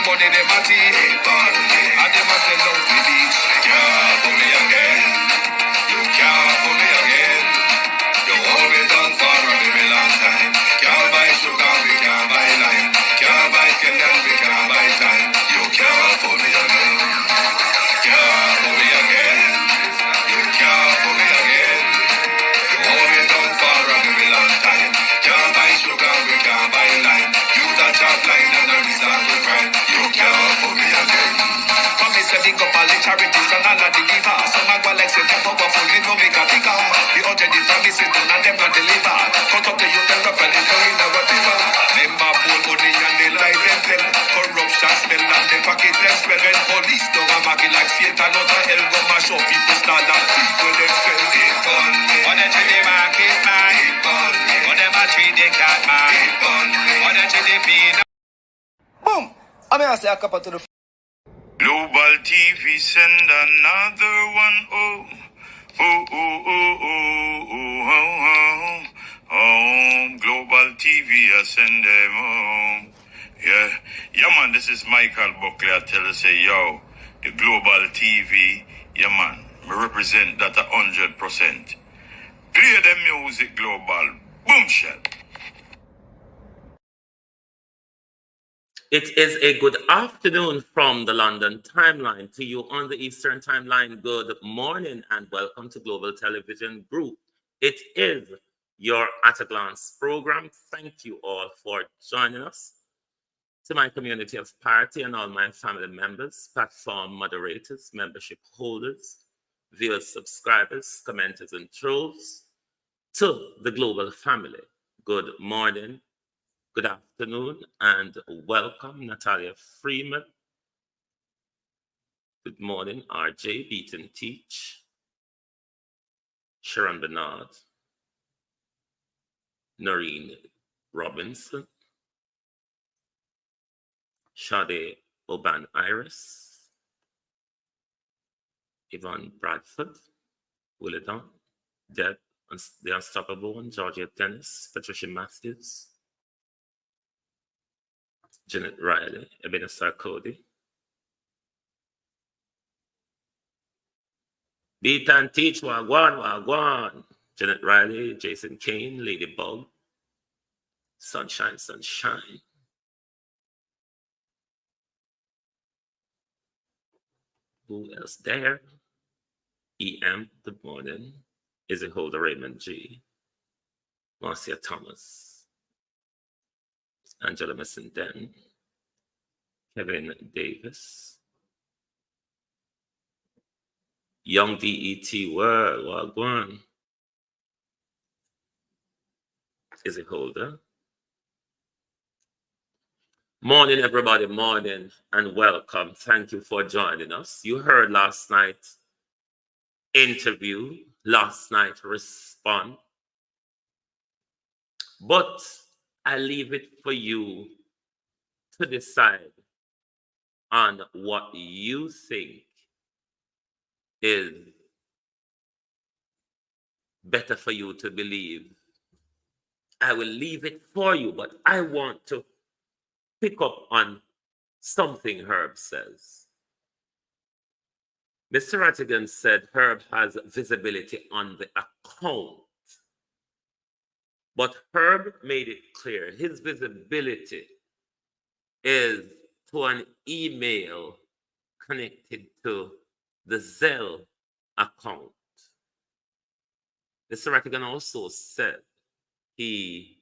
money them a cheat. And them a sell out the beach. Can't for me again. You can't for me again. You hold me down for a very long time. Can't buy sugar, we can't buy lime. Can't buy Kenyan, we can't buy time. You can't for me again. Can't for me again. You can't for me again. You hold me down for a very long time. Can't buy sugar, we can't buy lime. You touch up line and I resort to crime. You can't for me again. Promise to pick up all the charities and all of the givers. Some of like say them powerful, we know we got bigger. The already promise it done and them not deliver. Cut up the youth and rough and it's going in whatever. Them a bull money and they lie them. Corruption smell and they pocket them smell. When police don't a market like Satan out of hell go mash up people start and thief when them sell it gun. What they treat the market man, it gun. What them a treat the cat man, it gun. What they treat the peanut. Boom! I'm gonna say a couple to the Global TV send another one. Oh, oh, oh, oh, oh, oh, oh, oh. Global TV, I send them home. Yeah, man, this is Michael Buckley. I tell you, say, yo, the Global TV, yeah, man, me represent that 100%. Play the music, Global. Boom, shot. It is a good afternoon from the London timeline to you on the Eastern timeline. Good morning and welcome to Global Television Group. It is your At a Glance program. Thank you all for joining us. To my community of party and all my family members, platform moderators, membership holders, viewers, subscribers, commenters, and trolls, to the global family, good morning. Good afternoon and welcome, Natalia Freeman. Good morning, RJ Beaton Teach, Sharon Bernard, Noreen Robinson, Sade Oban Iris, Yvonne Bradford, Willadon, Deb, The Unstoppable One, Georgia Dennis, Patricia Matthews, Janet Riley, Ebenezer Cody, Beat and Teach, Wagwan, Janet Riley, Jason Kane, Ladybug, Sunshine, Sunshine. Who else there? EM, good morning. Izzy Holder, Raymond G, Marcia Thomas, Angela Messenden, Kevin Davis, Young DET World, Wagwan, Izzy Holder. Morning, everybody, morning, and welcome. Thank you for joining us. You heard last night's interview, last night respond, but I leave it for you to decide on what you think is better for you to believe. I will leave it for you, but I want to pick up on something Herb says. Mr. Rattigan said Herb has visibility on the account, but Herb made it clear his visibility is to an email connected to the Zelle account. Mr. Rattigan also said he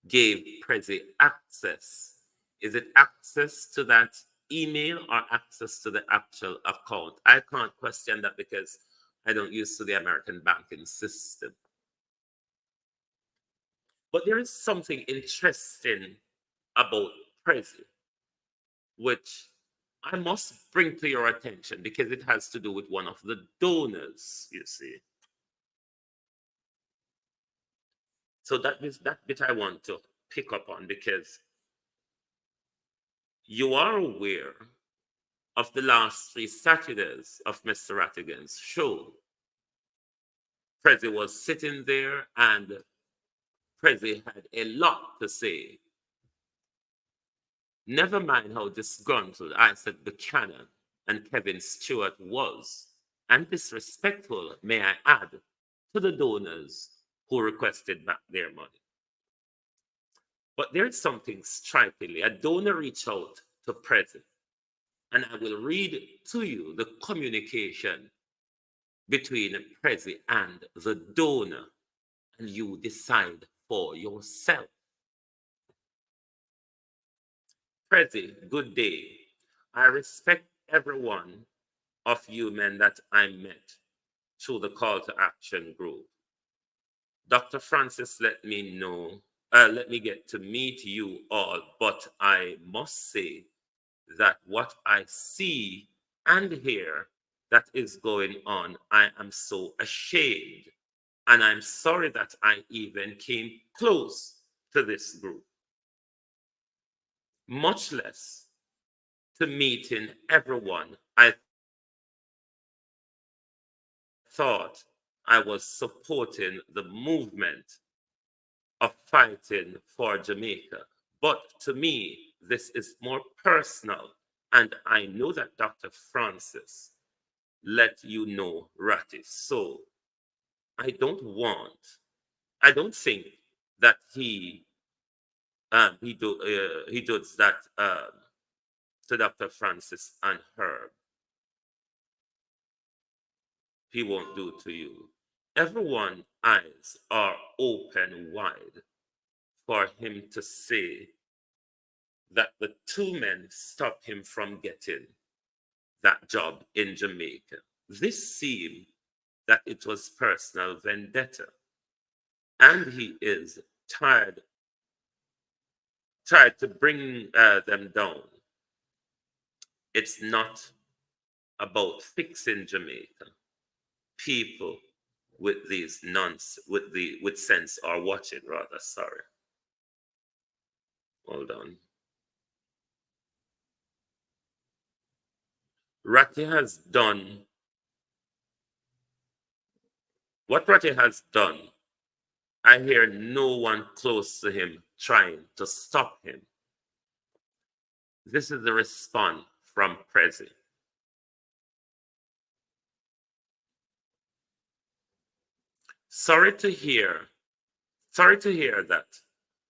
gave Prezi access. Is it access to that email or access to the actual account? I can't question that because I don't use to the American banking system. But there is something interesting about Prezi, which I must bring to your attention because it has to do with one of the donors, you see. So that bit I want to pick up on because you are aware of the last 3 Saturdays of Mr. Rattigan's show. Prezi was sitting there and Prezi had a lot to say Never mind how disgruntled Isaac Buchanan and Kevin Stewart was, and disrespectful, may I add, to the donors who requested back their money. But there is something strikingly. A donor reached out to Prezi, and I will read to you the communication between Prezi and the donor, and you decide for yourself. Prezi, good day. I respect every one of you men that I met through the call to action group. Dr. Francis let me get to meet you all, but I must say that what I see and hear that is going on, I am so ashamed. And I'm sorry that I even came close to this group, much less to meeting everyone I thought I was supporting the movement of fighting for Jamaica. But to me, this is more personal. And I know that Dr. Francis let you know, Ratty. So I don't think that he does that to Dr. Francis and Herb. He won't do to you. Everyone's eyes are open wide for him to say that the two men stopped him from getting that job in Jamaica. This seemed that it was personal vendetta, and he is tried to bring them down. It's not about fixing Jamaica. People with these with sense are watching, rather. Sorry. Hold on. Ratty has done what Ratty has done. I hear no one close to him trying to stop him. This is the response from Prezi. Sorry to hear that.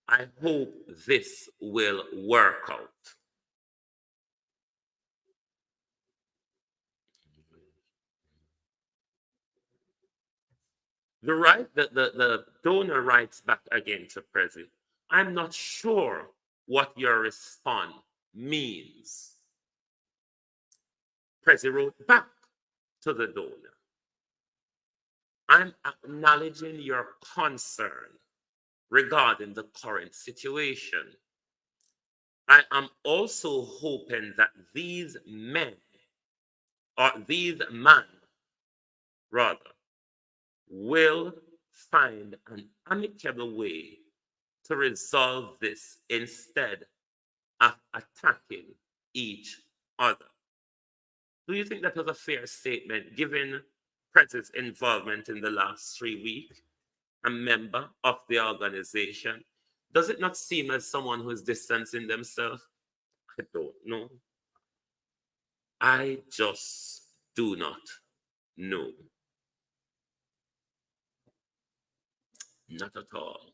I hope this will work out. The donor writes back again to Prezi. I'm not sure what your response means. Prezi wrote back to the donor. I'm acknowledging your concern regarding the current situation. I am also hoping that these men will find an amicable way to resolve this instead of attacking each other. Do you think that was a fair statement given Prezi's involvement in the last 3 weeks? A member of the organization? Does it not seem as someone who is distancing themselves? I don't know. I just do not know. Not at all.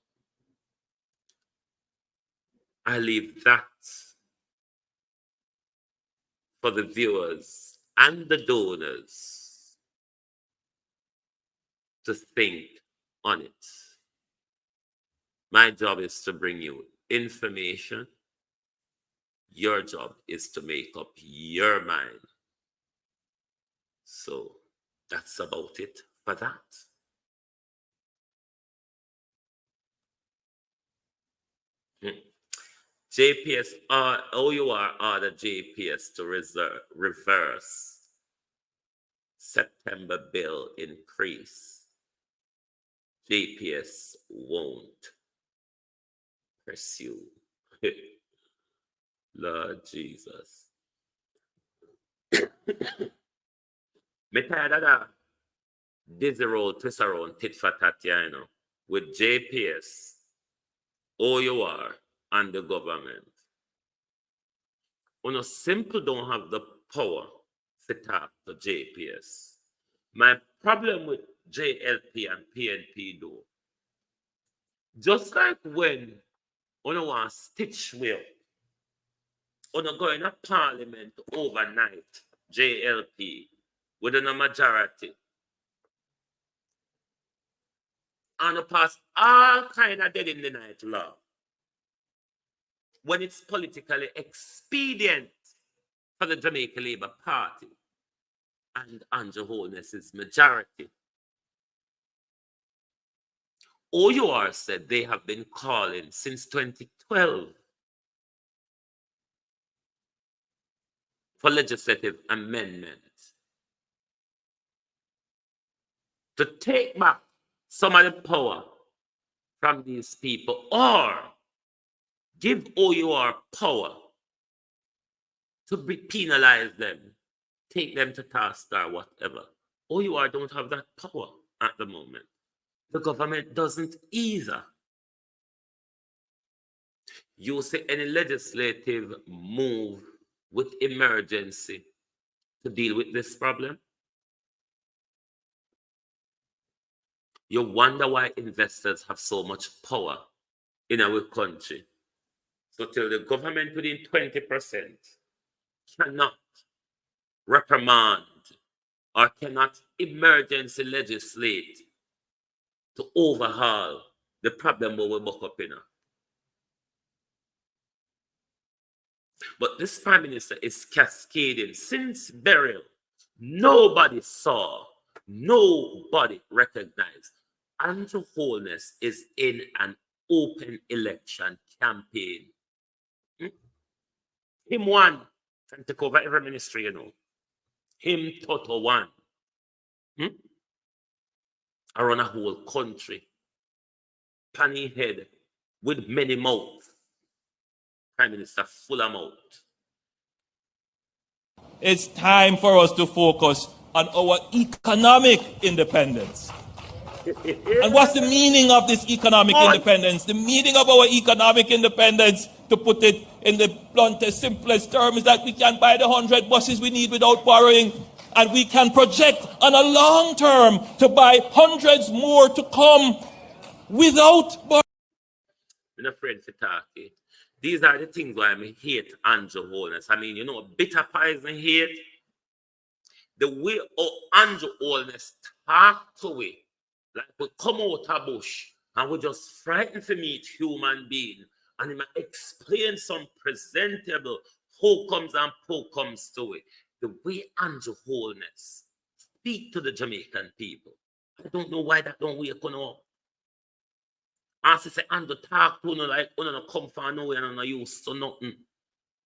I leave that for the viewers and the donors to think on it. My job is to bring you information. Your job is to make up your mind. So that's about it for that. JPS, OUR ordered JPS to reverse September bill increase. JPS won't pursue. Lord Jesus. Me tired of that dizzy roll, twist around, tit for tat, you know, with JPS, OUR, and the government. Uno simple don't have the power to talk to JPS. My problem with JLP and PNP though, just like when uno want stitch me up, uno go in a parliament overnight, JLP, within a majority, and pass all kind of dead in the night law when it's politically expedient for the Jamaica Labour Party and Andrew Holness's majority. OUR said they have been calling since 2012 for legislative amendments to take back some of the power from these people or give OUR power to penalize them, take them to task or whatever. OUR don't have that power at the moment. The government doesn't either. You see any legislative move with emergency to deal with this problem? You wonder why investors have so much power in our country. So till the government within 20% cannot reprimand or cannot emergency legislate to overhaul the problem we buck up in. But this prime minister is cascading. Since burial, nobody saw, nobody recognized. Andrew Holness is in an open election campaign. Him won. Can take over every ministry, you know. Him total one. Around a whole country. Panny head with many mouths. Prime Minister full of mouth. It's time for us to focus on our economic independence. And what's the meaning of this economic independence? The meaning of our economic independence, to put it in the bluntest, simplest terms, is that we can buy the 100 buses we need without borrowing, and we can project on a long term to buy hundreds more to come without borrowing. I'm not afraid to talk. These are the things why I hate Andrew Holness. I mean, you know, bitter poison hate. The way Andrew Holness talk to it, like we come out of bush and we just frightened to meet human being, and he might explain some presentable how comes and how comes to it. The way Andrew Holness speak to the Jamaican people, I don't know why that don't wake up. As I say, Andrew talk to you like you don't come from nowhere and not used to nothing.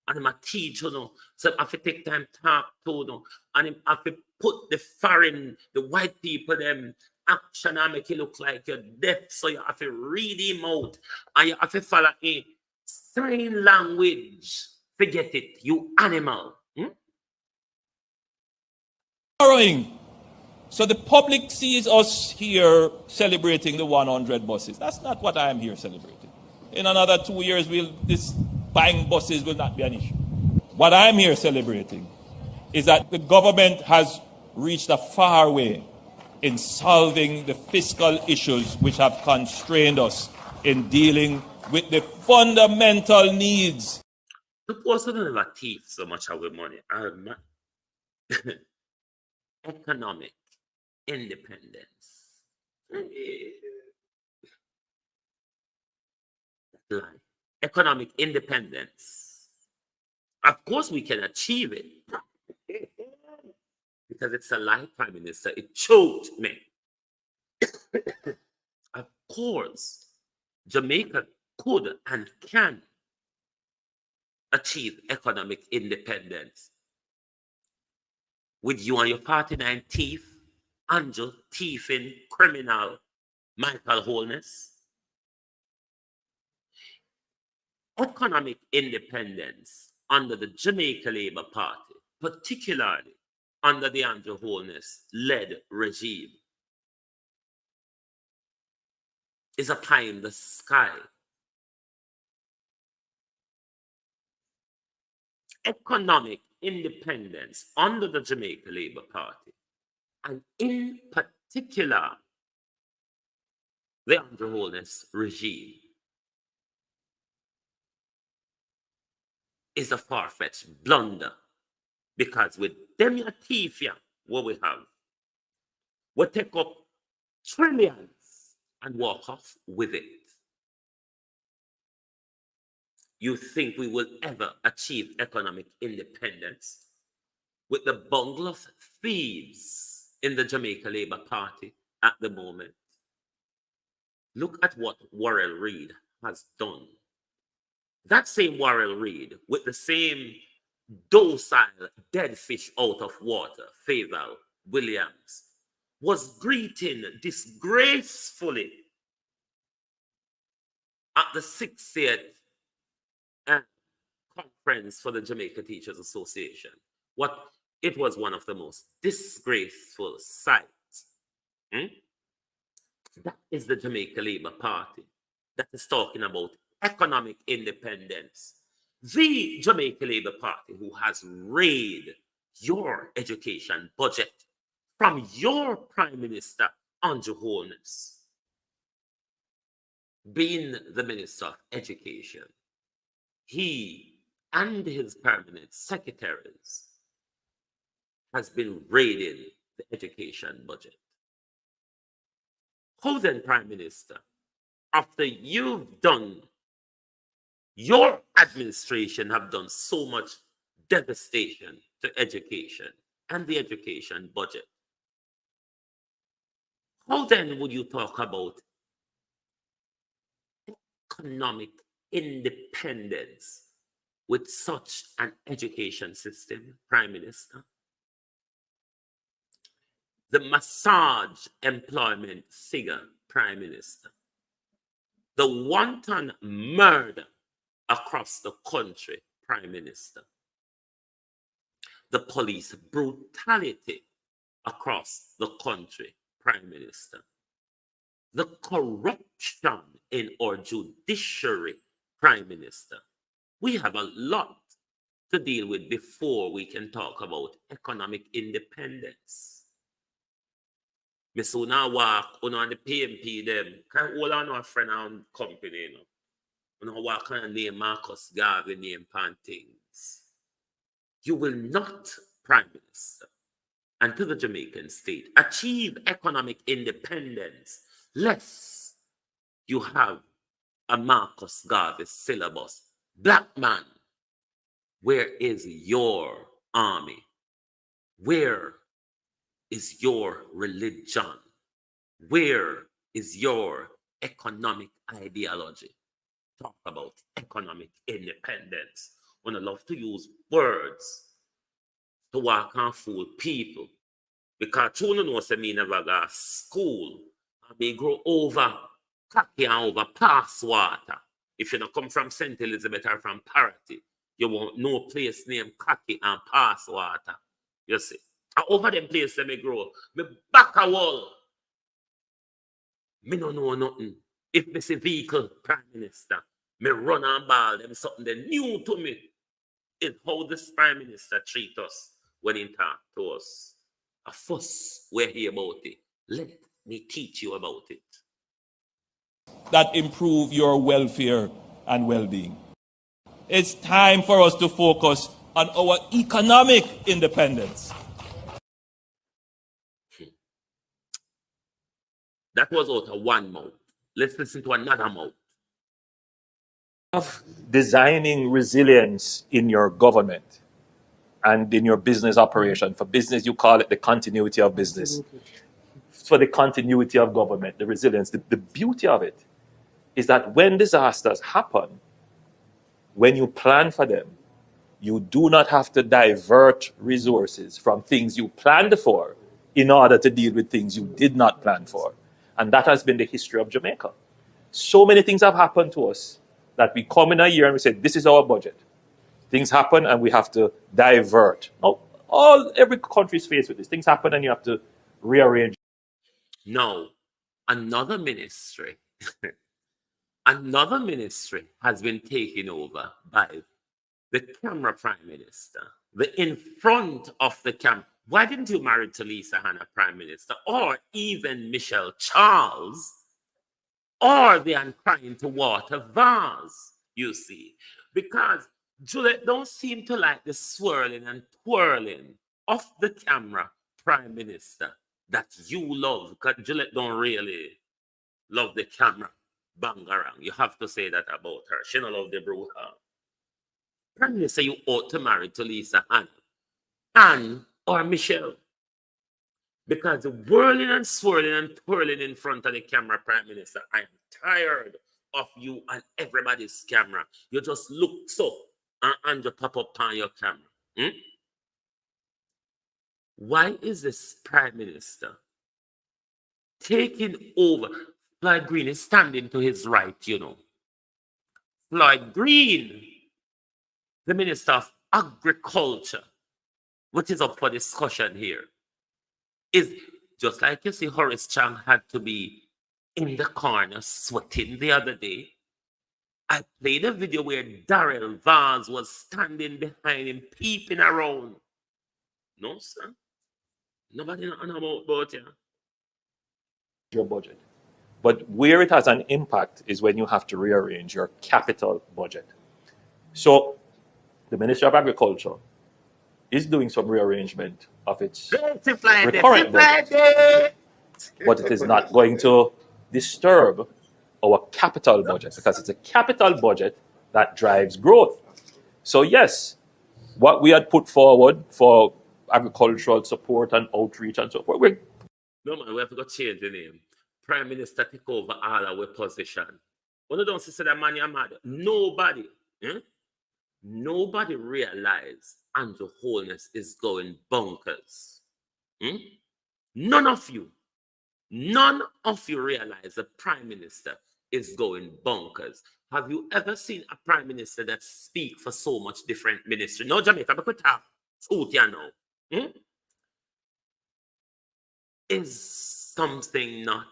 And him a teach you know. So I have to take time to talk to you. And him have to put the foreign, the white people them action and make it look like you're deaf. So you have to read him out. And you have to follow a sign language. Forget it, you animal. Borrowing. So the public sees us here celebrating the 100 buses. That's not what I am here celebrating. In another 2 years, this buying buses will not be an issue. What I'm here celebrating is that the government has reached a far way in solving the fiscal issues which have constrained us in dealing with the fundamental needs. The person never thief so much of our money. Economic independence. Lie. Economic independence. Of course, we can achieve it. Because it's a lie, Prime Minister. It choked me. Of course, Jamaica could and can achieve economic independence. With you and your 49 thief, Andrew thieving criminal Michael Holness. Economic independence under the Jamaica Labour Party, particularly under the Andrew Holness-led regime, is a pie in the sky. economic independence under the Jamaica Labour Party, and in particular, the Andrew Holness regime, is a far-fetched blunder, because with them your teeth here, what we have, we take up trillions and walk off with it. You think we will ever achieve economic independence with the bungle of thieves in the Jamaica Labour Party at the moment? Look at what Worrell Reid has done. That same Worrell Reid, with the same docile dead fish out of water, Fayval Williams, was greeting disgracefully at the 60th conference for the Jamaica Teachers Association. It was one of the most disgraceful sights. That is the Jamaica Labour Party that is talking about economic independence. The Jamaica Labour Party, who has raided your education budget from your Prime Minister, Andrew Holness, being the Minister of Education. He and his permanent secretaries has been raiding the education budget. How then, Prime Minister, after you've done, your administration have done so much devastation to education and the education budget, how then would you talk about economic independence with such an education system, Prime Minister? The massage employment figure, Prime Minister. The wanton murder across the country, Prime Minister. The police brutality across the country, Prime Minister. The corruption in our judiciary, Prime Minister. We have a lot to deal with before we can talk about economic independence. Me soon walk on the PMP them. Can hold on a friend and company, you know. When walk on name Marcus Garvey name pan things. You will not, Prime Minister, and to the Jamaican state, achieve economic independence less you have a Marcus Garvey syllabus. Black man, where is your army? Where is your religion? Where is your economic ideology? Talk about economic independence. When I love to use words to walk and fool people. Because you know, say me never go to school. I may grow over cocky and over past water. If you don't come from St. Elizabeth or from Parity, you won't know place named cocky and past water. You see. And over them place that me grow, me back a wall. Me no know nothing. If me see vehicle, Prime Minister, me run and ball them something that new to me. Is how this Prime Minister treat us when he talk to us. A fuss we hear about it. Let me teach you about it. That improve your welfare and well-being. It's time for us to focus on our economic independence. That was out of one mouth. Let's listen to another mouth. Of designing resilience in your government and in your business operation. For business, you call it the continuity of business. For the continuity of government, the resilience, the beauty of it is that when disasters happen, when you plan for them, you do not have to divert resources from things you planned for in order to deal with things you did not plan for. And that has been the history of Jamaica. So many things have happened to us that we come in a year and we say, this is our budget. Things happen and we have to divert. Now, every country is faced with this. Things happen and you have to rearrange. No, another ministry, another ministry has been taken over by the camera prime minister, the in front of the camera. Why didn't you marry Talisa Hannah prime minister, or even Michelle Charles, or the uncrying to water vase, you see? Because Juliet don't seem to like the swirling and twirling of the camera prime minister that you love. Because Juliet don't really love the camera bangarang. You have to say that about her. She don't love the brouhaha. Prime Minister, you ought to marry Talisa Anne or Michelle. Because the whirling and swirling and twirling in front of the camera, Prime Minister, I am tired of you and everybody's camera. You just look so and you pop up on your camera. Why is this Prime Minister taking over? Floyd Green is standing to his right, you know. Floyd Green, the Minister of Agriculture, which is up for discussion here, is just like you see Horace Chang had to be in the corner sweating the other day. I played a video where Darrell Vaz was standing behind him, peeping around. No, sir. Nobody know about you. Your budget. But where it has an impact is when you have to rearrange your capital budget. So the Ministry of Agriculture is doing some rearrangement of its recurrent budget, but it is not going to disturb our capital budget because it's a capital budget that drives growth. So yes, what we had put forward for agricultural support and outreach and so forth, no man, we have to go change the name. Prime Minister take over all our position. When you don't say that man, you're mad. Nobody, nobody realize Andrew Holness is going bonkers. None of you realize the Prime Minister is going bonkers. Have you ever seen a Prime Minister that speak for so much different ministry? No, Jamaica, but we talk truth here now. Is something not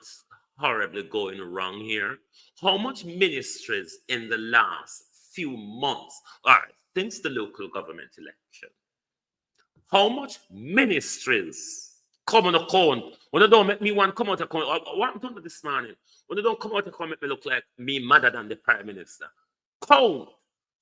horribly going wrong here? How much ministries in the last few months, all right, since the local government election, how much ministries come on account? When they don't make me one come out account, what happened to this morning? When they don't come out account, make me look like me madder than the Prime Minister. Count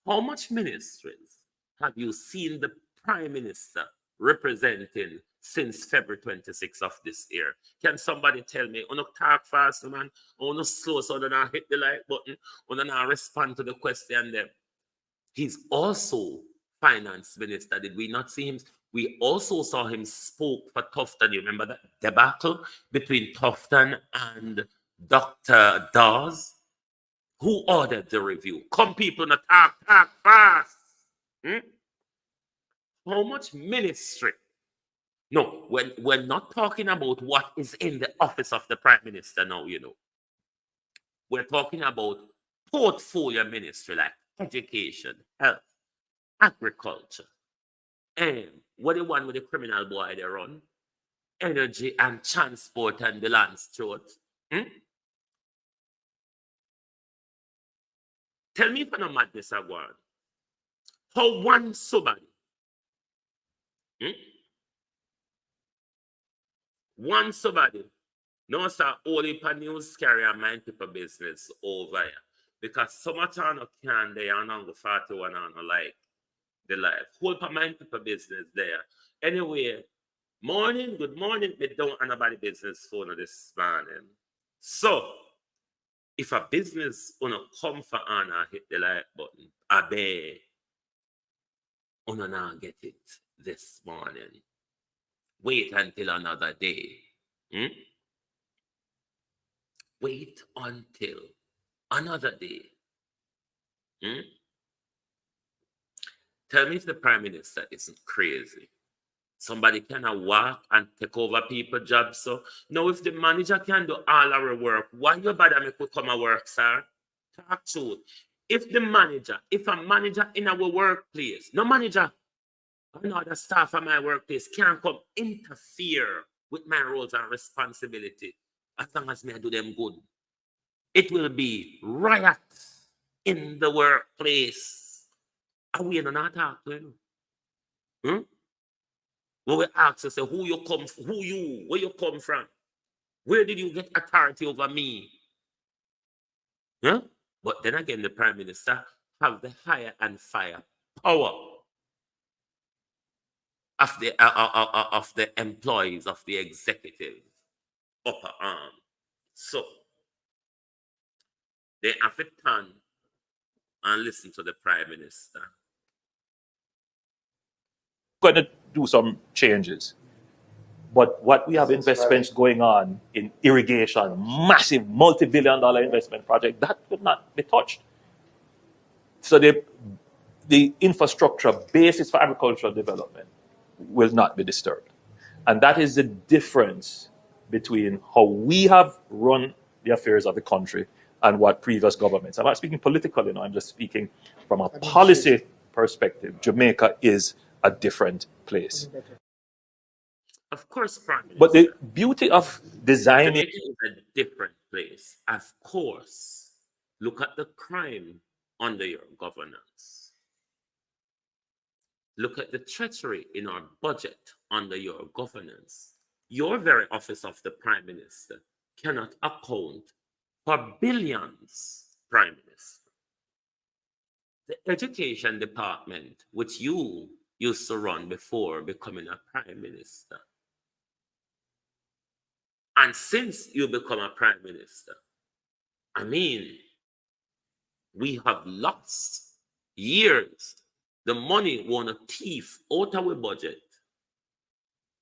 how much ministries have you seen the Prime Minister representing since February 26th of this year? Can somebody tell me? On talk fast, man. On slow, so they not hit the like button. On not respond to the question. Them. He's also finance minister. Did we not see him? We also saw him spoke for Tufton. You remember that debacle between Tufton and Dr. Dawes? Who ordered the review? Come, people, not talk fast. How much ministry? No, we're not talking about what is in the office of the Prime Minister now, you know. We're talking about portfolio ministry like education, health, agriculture, and what the one with the criminal boy they run? Energy and transport and the land steward. Tell me if I'm not madness I want. How one somebody one somebody no sir only for news carrier mind people business over here. Because some of them can they are on the 41 on like the life. Whole for mind people business there. Anyway, good morning, me don't anybody business phone this morning. So if a business wanna come for Anna hit the like button, I bet wanna not get it this morning. Wait until another day. Wait until another day. Tell me if the Prime Minister isn't crazy. Somebody cannot walk and take over people's jobs. So now if the manager can do all our work, why you bother me to come and work, sir? Talk truth. If a manager in our workplace, no manager, another staff of my workplace can't come interfere with my roles and responsibility as long as I do them good, it will be riot in the workplace. And we not talk to him. When we ask us, say, where you, where you come from? Where did you get authority over me? Huh? But then again, the Prime Minister have the higher and fire power of the employees of the executive upper arm. So they have to turn and listen to the Prime Minister. Going to do some changes. But what we have investments going on in irrigation, massive multi-billion-dollar investment project, that could not be touched. So the infrastructure basis for agricultural development will not be disturbed. And that is the difference between how we have run the affairs of the country and what previous governments. I'm not speaking politically now, I'm just speaking from a policy perspective. Jamaica is a different place. Of course, Prime Minister. But the beauty of designing Jamaica is a different place. Of course. Look at the crime under your governance. Look at the treachery in our budget under your governance. Your very office of the Prime Minister cannot account for billions, Prime Minister. The education department, which you used to run before becoming a Prime Minister, and since you become a Prime Minister, I mean, we have lost years. The money won a thief out of our budget.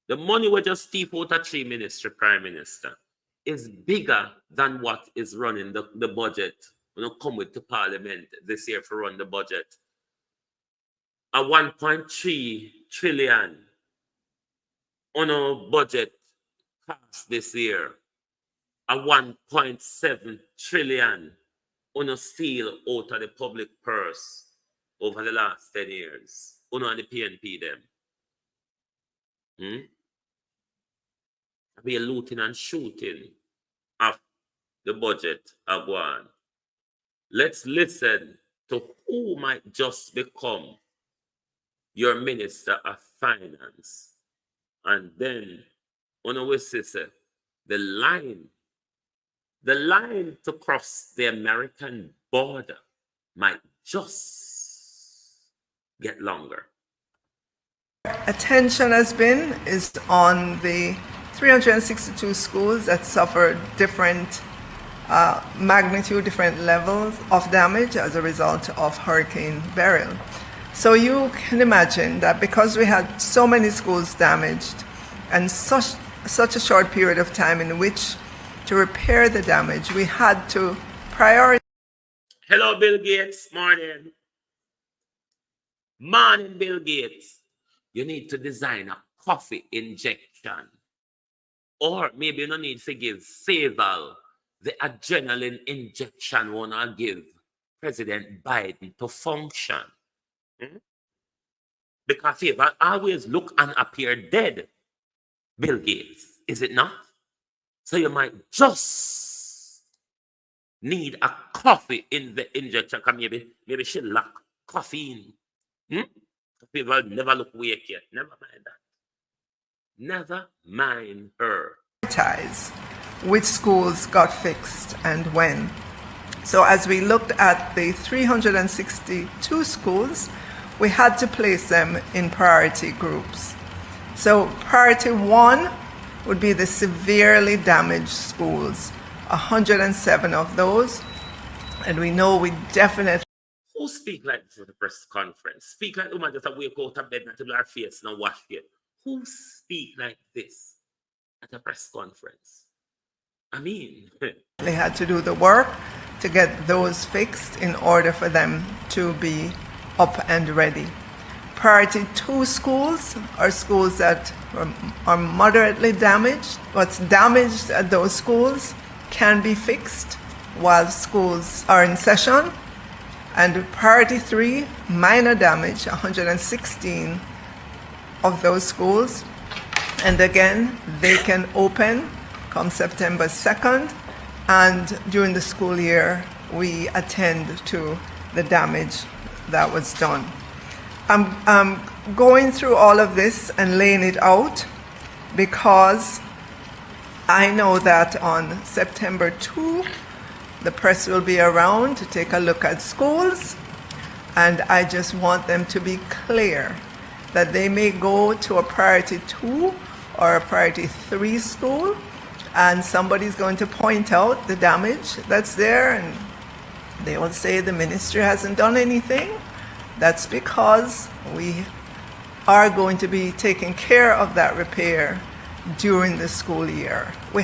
The money we just thief out of 3 ministry, Prime Minister, is bigger than what is running the budget when you come with to Parliament this year for run the budget. A 1.3 trillion on our budget passed this year. A 1.7 trillion on a steal out of the public purse over the last 10 years. On the PNP them. We are looting and shooting of the budget of one. Let's listen to who might just become your Minister of Finance. And then, on we say, the line to cross the American border might just get longer. Attention is on the 362 schools that suffered different magnitude, different levels of damage as a result of Hurricane Beryl. So you can imagine that because we had so many schools damaged and such a short period of time in which to repair the damage, we had to prioritize. Hello, Bill Gates. Morning. Morning, Bill Gates. You need to design a coffee injection. Or maybe you don't need to give Saval the adrenaline injection wanna give President Biden to function. Because Saval always look and appear dead. Bill Gates, is it not? So you might just need a coffee in the injection. Maybe she lack caffeine. People never look weak yet. Never mind that. Never mind her. Which schools got fixed and when. So as we looked at the 362 schools, we had to place them in priority groups. So priority 1 would be the severely damaged schools, 107 of those. And we know we definitely. Who speak like this at the press conference? Speak like the woman just wake out of bed and tell her face and wash it. Who speak like this at a press conference? I mean, they had to do the work to get those fixed in order for them to be up and ready. Priority 2 schools are schools that are moderately damaged. What's damaged at those schools can be fixed while schools are in session. And priority 3, minor damage, 116 of those schools. And again, they can open come September 2nd. And during the school year, we attend to the damage that was done. I'm going through all of this and laying it out because I know that on September 2, the press will be around to take a look at schools, and I just want them to be clear that they may go to a priority 2 or a priority 3 school, and somebody's going to point out the damage that's there, and they will say the ministry hasn't done anything. That's because we are going to be taking care of that repair during the school year. We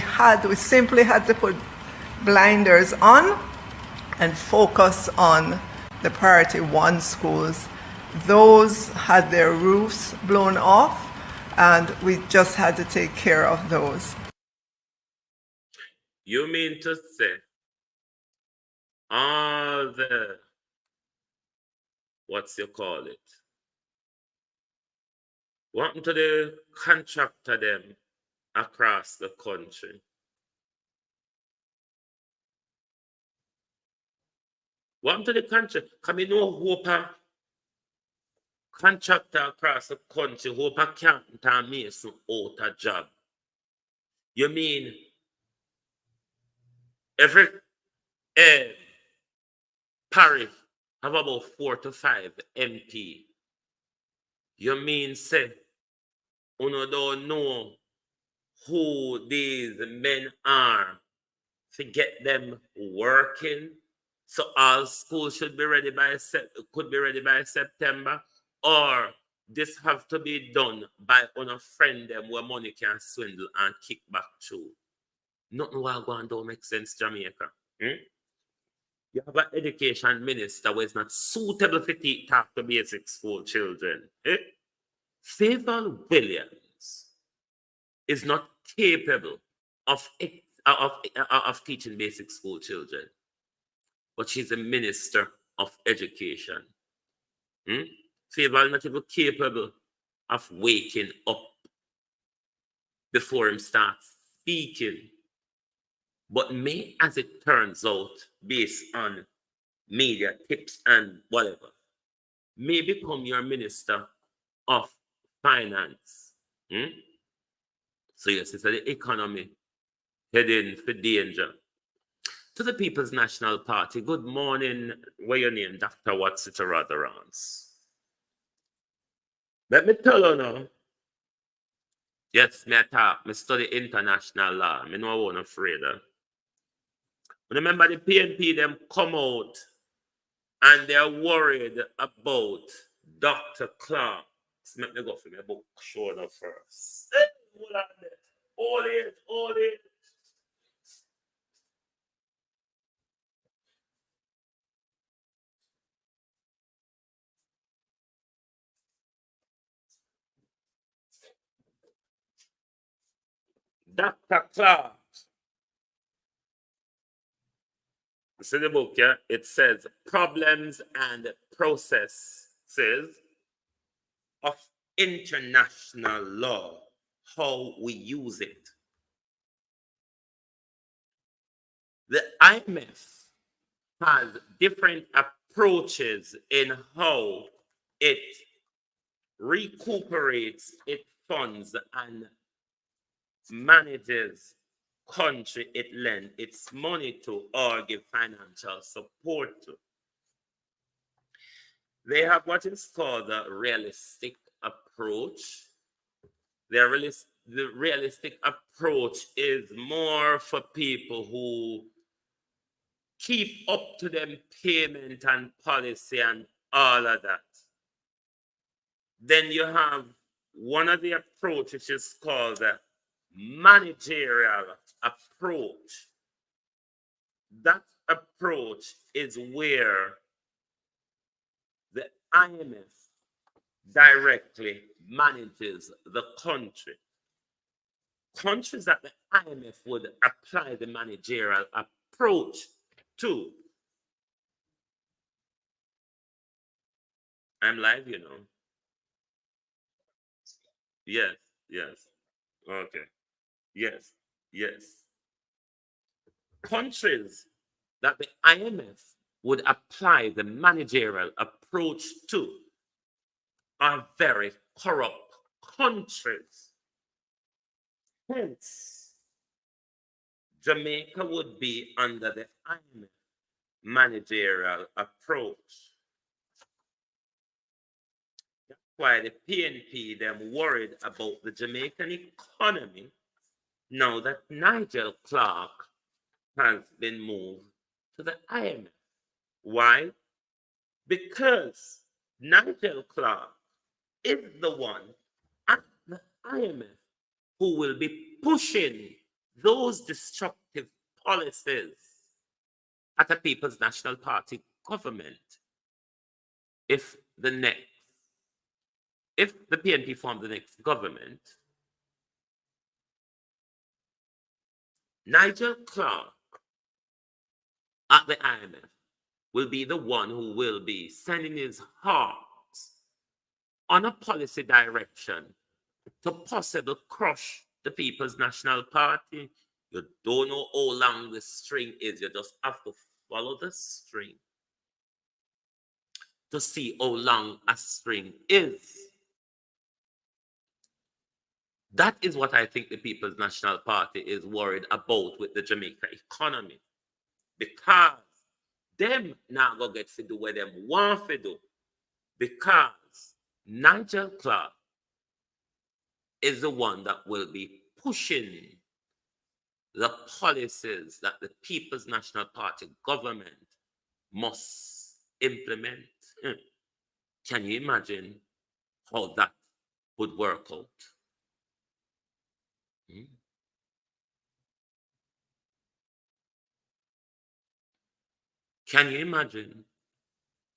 simply had to put blinders on and focus on the priority 1 schools. Those had their roofs blown off, and we just had to take care of those. You mean to say all the, what happened to the contractor them across the country? What happened to the contract? Can we know hope a contractor across the country, hope a accountant and mason out a job? You mean every parish have about 4 to 5 MP? You mean say, you don't know who these men are to get them working? So all schools should be ready could be ready by September, or this have to be done by a friend them where money can swindle and kick back to. Nothing will go and don't make sense, Jamaica. You have an education minister who is not suitable for talk to basic school children. Favour Williams is not capable of teaching basic school children, but she's a minister of education. Favour is not even capable of waking up before him starts speaking. But may, as it turns out, based on media tips and whatever, may become your minister of finance. So yes, it's the economy heading for danger. To the People's National Party, good morning. What your name? Dr. Watsita Radharans. Let me tell you now. Yes, me study international law. Me know I wasn't afraid of. Remember the PNP them come out and they're worried about Dr. Clark. Let me go for my book shoulder first. Hold it. Dr. Clark. See the book, yeah? It says problems and processes of international law, how we use it. The IMF has different approaches in how it recuperates its funds and manages country it lends its money to or give financial support to. They have what is called a realistic approach. The realistic approach is more for people who keep up to them payment and policy and all of that. Then you have one of the approaches which is called the managerial approach. That approach is where the IMF directly manages the country. Countries that the IMF would apply the managerial approach to. I'm live, you know. Yes. Okay. Yes. Countries that the IMF would apply the managerial approach to are very corrupt countries. Hence, Jamaica would be under the IMF managerial approach. That's why the PNP them worried about the Jamaican economy now that Nigel Clark has been moved to the IMF. Why? Because Nigel Clark is the one at the IMF who will be pushing those destructive policies at the People's National Party government. If the PNP form the next government, Nigel Clark at the IMF will be the one who will be sending his heart on a policy direction to possibly crush the People's National Party. You don't know how long the string is. You just have to follow the string to see how long a string is. That is what I think the People's National Party is worried about with the Jamaica economy. Because them now go get to do what them want to do. Because Nigel Clark is the one that will be pushing the policies that the People's National Party government must implement. Can you imagine how that would work out? Can you imagine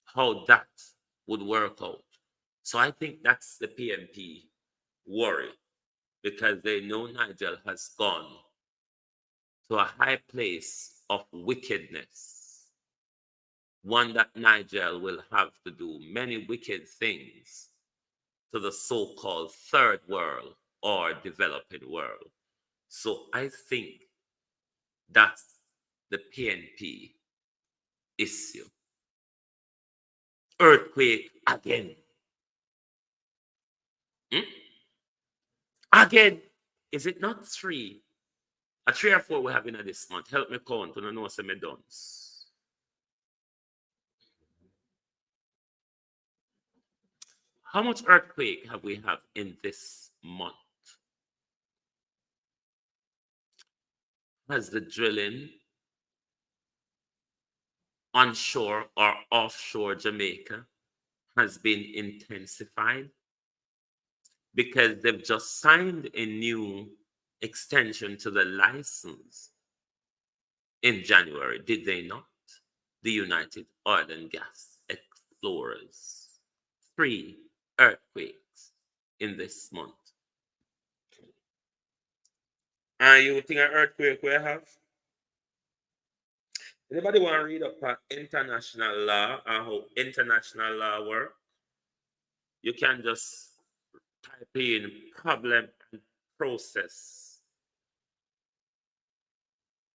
how that would work out? So I think that's the PNP worry, because they know Nigel has gone to a high place of wickedness, one that Nigel will have to do many wicked things to the so-called third world or developing world. So I think that's the PNP issue. Earthquake again. Again, is it not three? A 3 or 4 we're having this month. Help me count, and I know some dons. How much earthquake have we had in this month? Has the drilling onshore or offshore Jamaica has been intensified? Because they've just signed a new extension to the license in January, did they not? The United Oil and Gas Explorers. 3 earthquakes in this month. And you think an earthquake we have? Anybody want to read up on international law and how international law works? You can just type in problem and process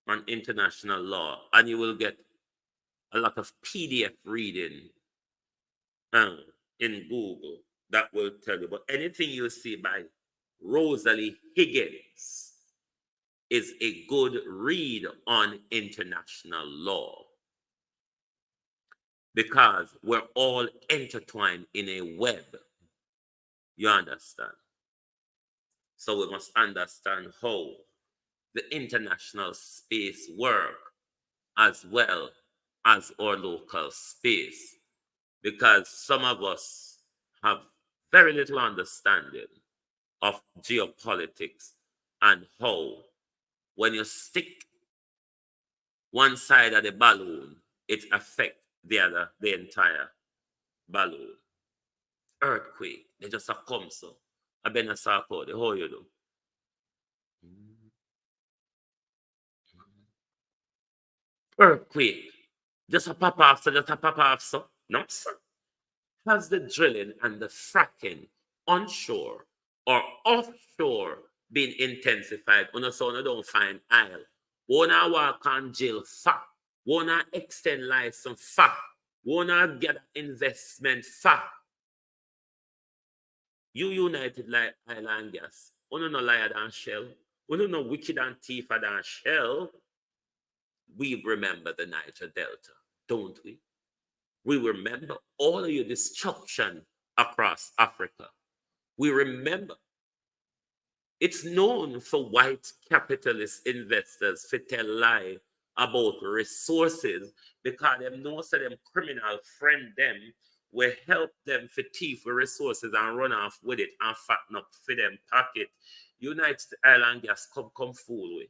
on international law, and you will get a lot of PDF reading in Google that will tell you. But anything you see by Rosalie Higgins is a good read on international law, because we're all intertwined in a web. You understand? So we must understand how the international space works as well as our local space, because some of us have very little understanding of geopolitics and how when you stick one side of the balloon, it affects the entire balloon. Earthquake, they just come so. I've been a support, how you do? Earthquake, just a pop off, so. No, sir. Has the drilling and the fracking onshore or offshore been intensified? On so you don't find oil. Wanna walk on jail fat. Wanna extend license fat. Wanna get investment fat. You United like Island Gas. Uno no liar than Shell. Uno no wicked and thiefer than Shell. We remember the Niger Delta, don't we? We remember all of your destruction across Africa. We remember it's known for white capitalist investors to tell lie about resources because them know so them criminal friend them will help them for thief with resources and run off with it and fatten up for them pocket. United Island Gas come fool with.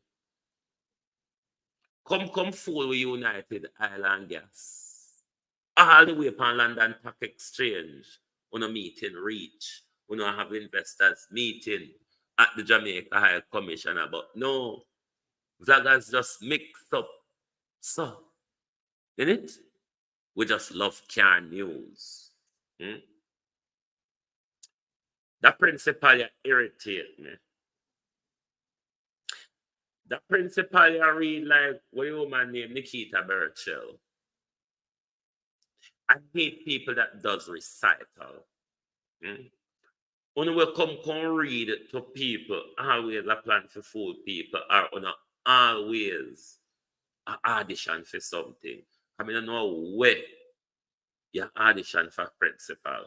Come fool with United Island Gas. All the way upon London Stock Exchange, on a meeting reach, when have investors meeting at the Jamaica High Commissioner, but no, Vloggers just mix up. So, in it, we just love car news. That principal irritate me. That principal read like what a woman named Nikita Burchell. I hate people that does recital. When we come read to people, always a plan for fool people or always an audition for something. I mean, I know where you audition for principal.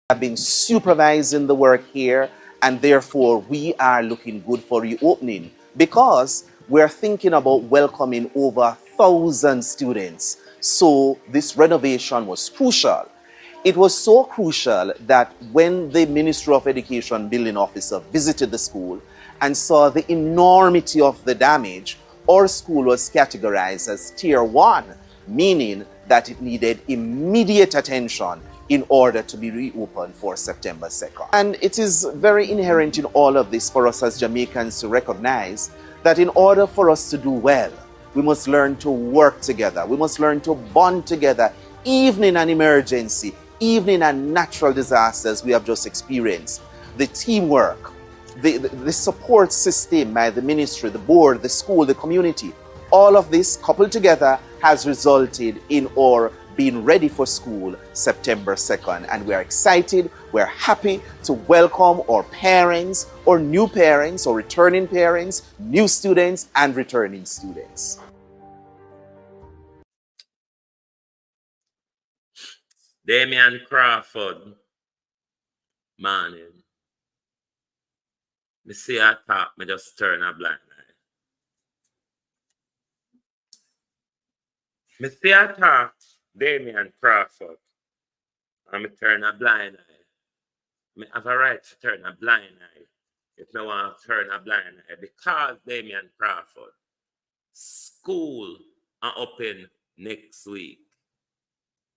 Have been supervising the work here, and therefore we are looking good for reopening because we're thinking about welcoming over 1,000 students. So this renovation was crucial. It was so crucial that when the Ministry of Education building officer visited the school and saw the enormity of the damage, our school was categorized as Tier 1, meaning that it needed immediate attention in order to be reopened for September 2nd. And it is very inherent in all of this for us as Jamaicans to recognize that in order for us to do well, we must learn to work together. We must learn to bond together, even in an emergency, even in a natural disasters we have just experienced. The teamwork, the support system by the ministry, the board, the school, the community, all of this coupled together has resulted in our being ready for school September 2nd. And we're excited, we're happy to welcome our parents, or new parents, or returning parents, new students, and returning students. Damian Crawford, morning. Me see her talk, me just turn a blind eye. Me see her talk, Damian Crawford, and me turn a blind eye. Me have a right to turn a blind eye if me want to turn a blind eye because Damian Crawford, school are open next week.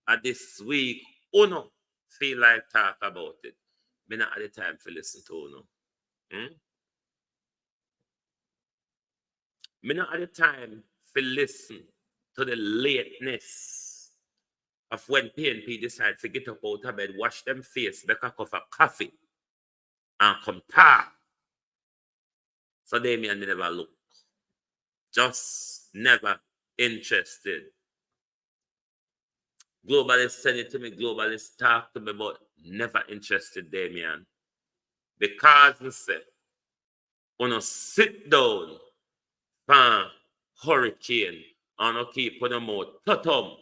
And this week, Uno feel like talk about it. Me not have the time to listen to Uno. Me not have the time to listen to the lateness of when PNP decide to get up out of bed, wash them face, make a cup of coffee, and come talk. So Damien never look. Just never interested. Globalists send it to me, globalists talk to me, but never interested, Damien. Because we say, when sit down for hurricane, and keep on the mouth, totum.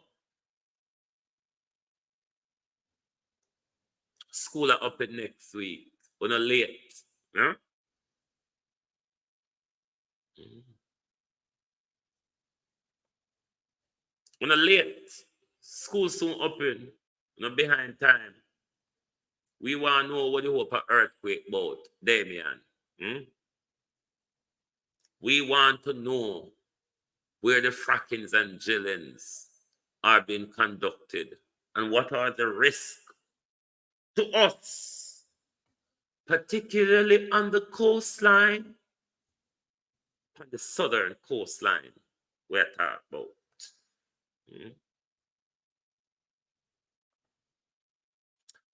School are open next week. When late. Huh? When late. School soon open. Not behind time. We want to know what the hope of earthquake about, Damien. We want to know where the frackings and drillings are being conducted and what are the risks to us, particularly on the coastline, on the southern coastline we're talking about.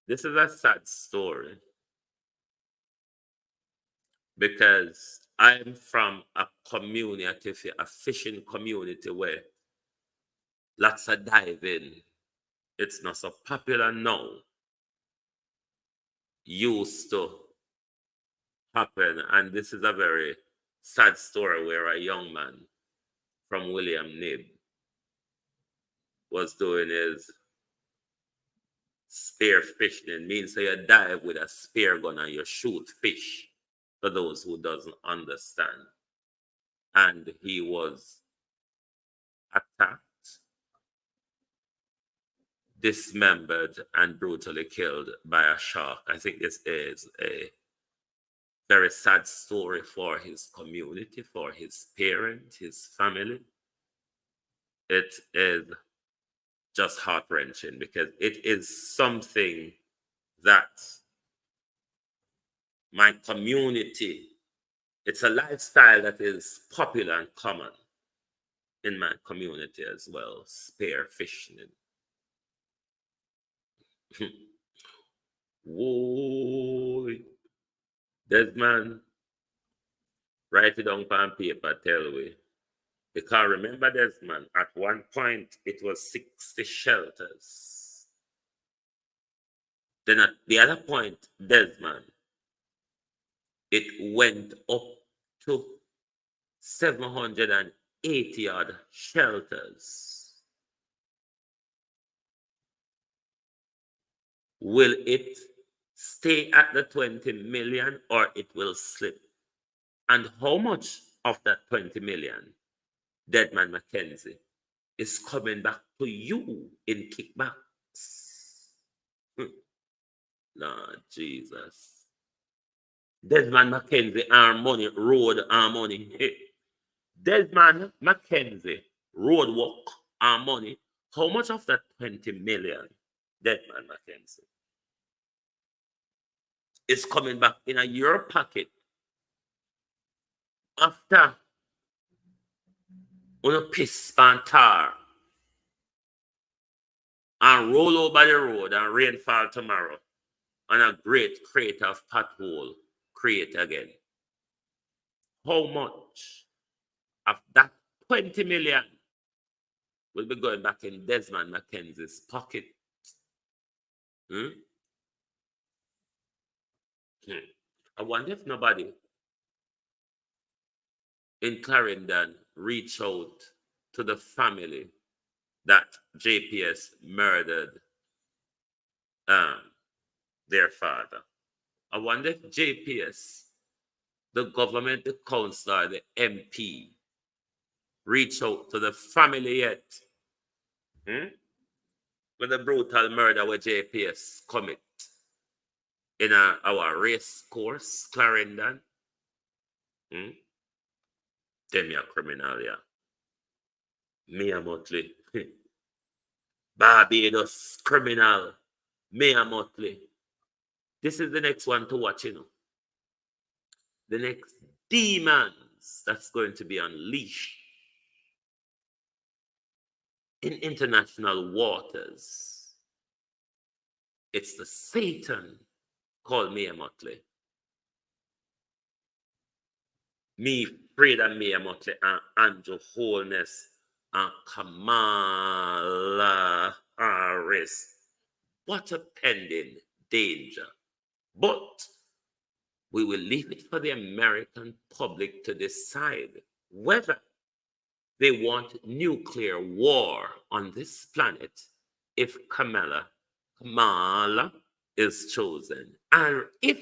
This is a sad story because I'm from a community, a fishing community where lots of diving. It's not so popular now. Used to happen, and this is a very sad story where a young man from William Nib was doing his spear fishing. It means that you dive with a spear gun and you shoot fish, for those who doesn't understand. And he was attacked, dismembered, and brutally killed by a shark. I think this is a very sad story for his community, for his parents, his family. It is just heart-wrenching because it is something that my community, it's a lifestyle that is popular and common in my community as well, spear fishing. Whoa. Desmond, write it down on paper, tell we. Because remember, Desmond, at one point it was 60 shelters. Then at the other point, Desmond, it went up to 780 odd shelters. Will it stay at the 20 million or it will slip? And how much of that 20 million, Deadman Mackenzie, is coming back to you in kickbacks? Lord Jesus. Desmond Mackenzie, our money, road, our money. Desmond Mackenzie, road walk, our money. How much of that 20 million, Desmond Mackenzie, is coming back in your pocket after a piss and tar and roll over the road and rainfall tomorrow and a great crater of pothole create again? How much of that 20 million will be going back in Desmond Mackenzie's pocket? I wonder if nobody in Clarendon reach out to the family that JPS murdered their father. I wonder if JPS, the government, the councillor, the MP, reach out to the family yet. With the brutal murder where JPS commit in our race course, Clarendon. Them a criminal, yeah. Mia Motley. Barbados criminal. Mia Motley. This is the next one to watch, you know. The next demons that's going to be unleashed in international waters. It's the Satan called Mia Motley. Me, Freda Mia Motley, and Andrew Holness, and Kamala Harris. What a pending danger. But we will leave it for the American public to decide whether they want nuclear war on this planet if Kamala is chosen. And if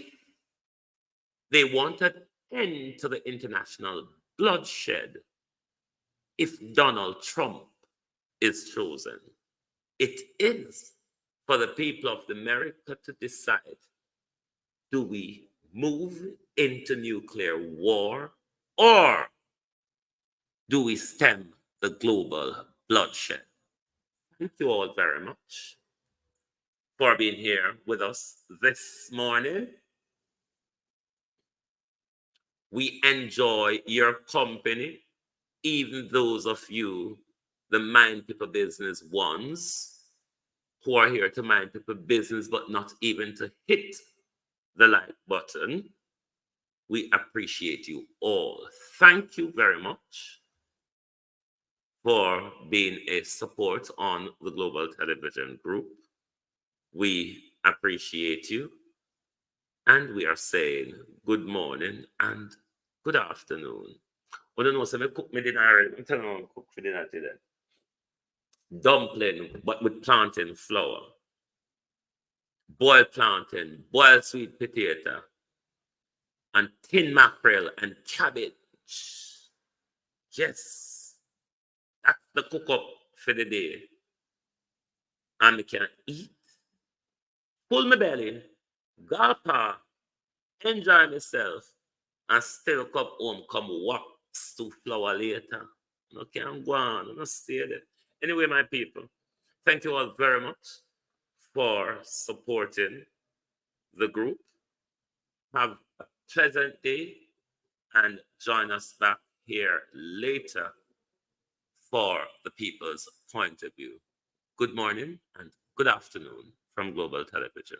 they want an end to the international bloodshed if Donald Trump is chosen. It is for the people of America to decide, do we move into nuclear war or do we stem the global bloodshed? Thank you all very much for being here with us this morning. We enjoy your company, even those of you, the Mind People Business ones, who are here to mind people business, but not even to hit the like button. We appreciate you all. Thank you very much for being a support on the Global Television Group. We appreciate you. And we are saying good morning and good afternoon. I don't know, so I cook me dinner already. I'm telling you, I cook for dinner today. Dumpling, but with plantain flour. Boiled plantain, boiled sweet potato, and tin mackerel and cabbage. Yes, that's the cook up for the day. And I can eat, full my belly, gulp, enjoy myself, and still come home, come wax to flour later. No can go on, no stay there. Anyway, my people, thank you all very much for supporting the group. Have a pleasant day and join us back here later for the people's point of view. Good morning and good afternoon from Global Television.